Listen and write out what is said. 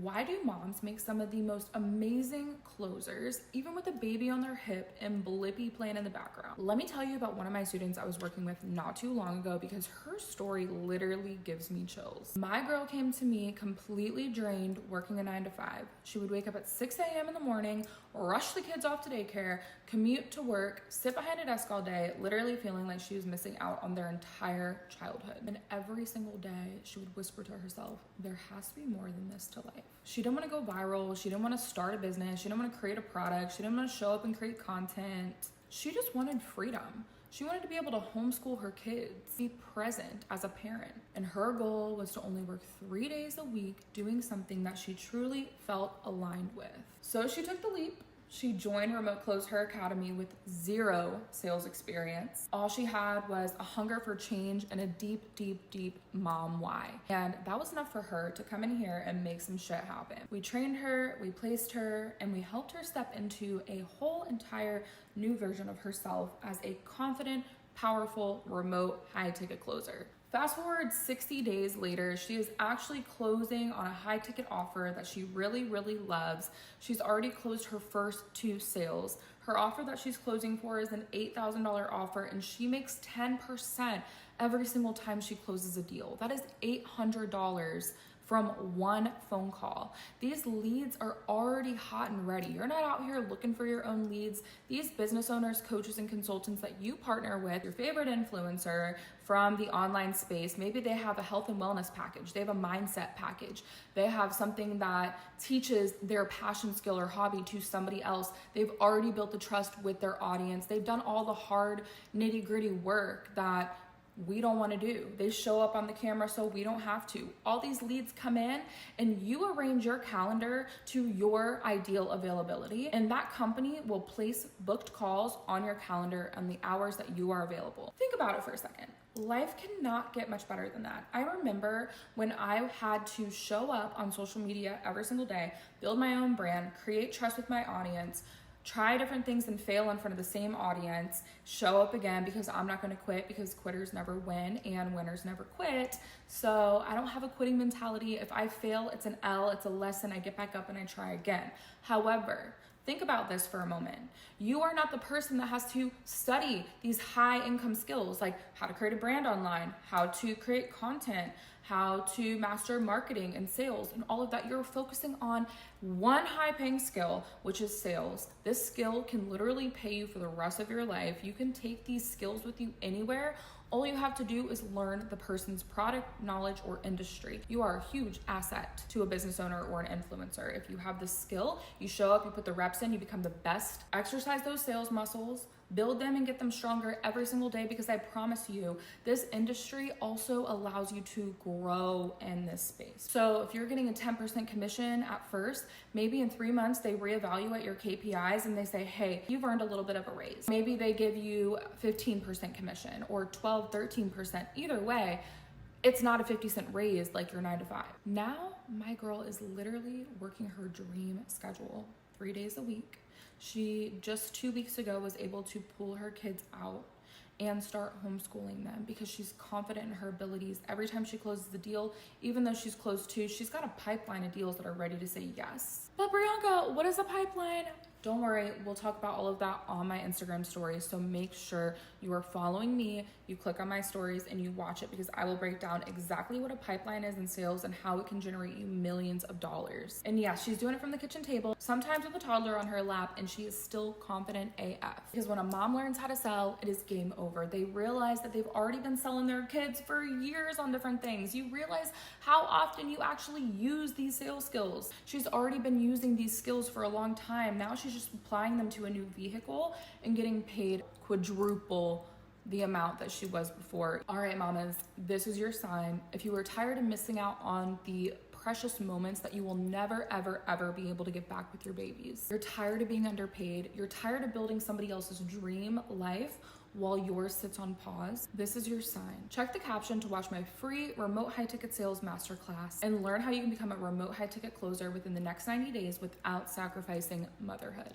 Why do moms make some of the most amazing closers, even with a baby on their hip and Blippi playing in the background? Let me tell you about one of my students I was working with not too long ago because her story literally gives me chills. My girl came to me completely drained, working a 9 to 5. She would wake up at 6 a.m. in the morning, rush the kids off to daycare, commute to work, sit behind a desk all day, literally feeling like she was missing out on their entire childhood. And every single day, she would whisper to herself, there has to be more than this to life. She didn't want to go viral. She didn't want to start a business. She didn't want to create a product. She didn't want to show up and create content. She just wanted freedom. She wanted to be able to homeschool her kids, be present as a parent. And her goal was to only work 3 days a week doing something that she truly felt aligned with. So she took the leap. She joined Remote Close Her Academy with 0 sales experience. All she had was a hunger for change and a deep, deep, deep mom why. And that was enough for her to come in here and make some shit happen. We trained her, we placed her, and we helped her step into a whole entire new version of herself as a confident, powerful, remote, high-ticket closer. Fast forward 60 days later, she is actually closing on a high ticket offer that she really, really loves. She's already closed her first 2 sales. Her offer that she's closing for is an $8,000 offer, and she makes 10% every single time she closes a deal. That is $800 from one phone call. These leads are already hot and ready. You're not out here looking for your own leads. These business owners, coaches, and consultants that you partner with, your favorite influencer from the online space, maybe they have a health and wellness package. They have a mindset package. They have something that teaches their passion, skill, or hobby to somebody else. They've already built the trust with their audience. They've done all the hard, nitty-gritty work that we don't want to do. They show up on the camera so we don't have to. All these leads come in and you arrange your calendar to your ideal availability, and that company will place booked calls on your calendar on the hours that you are available. Think about it for a second. Life cannot get much better than that. I remember when I had to show up on social media every single day, build my own brand, create trust with my audience, try different things and fail in front of the same audience, show up again because I'm not going to quit, because quitters never win and winners never quit. So I don't have a quitting mentality. If I fail, it's an L, it's a lesson. I get back up and I try again. However, think about this for a moment. You are not the person that has to study these high income skills, like how to create a brand online, how to create content, how to master marketing and sales and all of that. You're focusing on one high paying skill, which is sales. This skill can literally pay you for the rest of your life. You can take these skills with you anywhere. All you have to do is learn the person's product, knowledge, or industry. You are a huge asset to a business owner or an influencer. If you have the skill, you show up, you put the reps in, you become the best. Exercise those sales muscles, build them and get them stronger every single day, because I promise you, this industry also allows you to grow in this space. So if you're getting a 10% commission at first, maybe in 3 months they reevaluate your KPIs and they say, hey, you've earned a little bit of a raise. Maybe they give you 15% commission or 12, 13%. Either way, it's not a 50-cent raise like your 9 to 5. Now, my girl is literally working her dream schedule 3 days a week. She just 2 weeks ago was able to pull her kids out and start homeschooling them because she's confident in her abilities. Every time she closes the deal, even though she's closed 2, she's got a pipeline of deals that are ready to say yes. But Brianka, what is a pipeline? Don't worry, we'll talk about all of that on my Instagram stories. So make sure you are following me, you click on my stories and you watch it, because I will break down exactly what a pipeline is in sales and how it can generate you millions of dollars. And yeah, she's doing it from the kitchen table, sometimes with a toddler on her lap, and she is still confident AF. Because when a mom learns how to sell, it is game over. They realize that they've already been selling their kids for years on different things. You realize how often you actually use these sales skills. She's already been using these skills for a long time. Now she's just applying them to a new vehicle and getting paid quadruple the amount that she was before. All right, mamas, this is your sign. If you are tired of missing out on the precious moments that you will never, ever, ever be able to get back with your babies, you're tired of being underpaid, you're tired of building somebody else's dream life while yours sits on pause, this is your sign. Check the caption to watch my free remote high ticket sales masterclass and learn how you can become a remote high ticket closer within the next 90 days without sacrificing motherhood.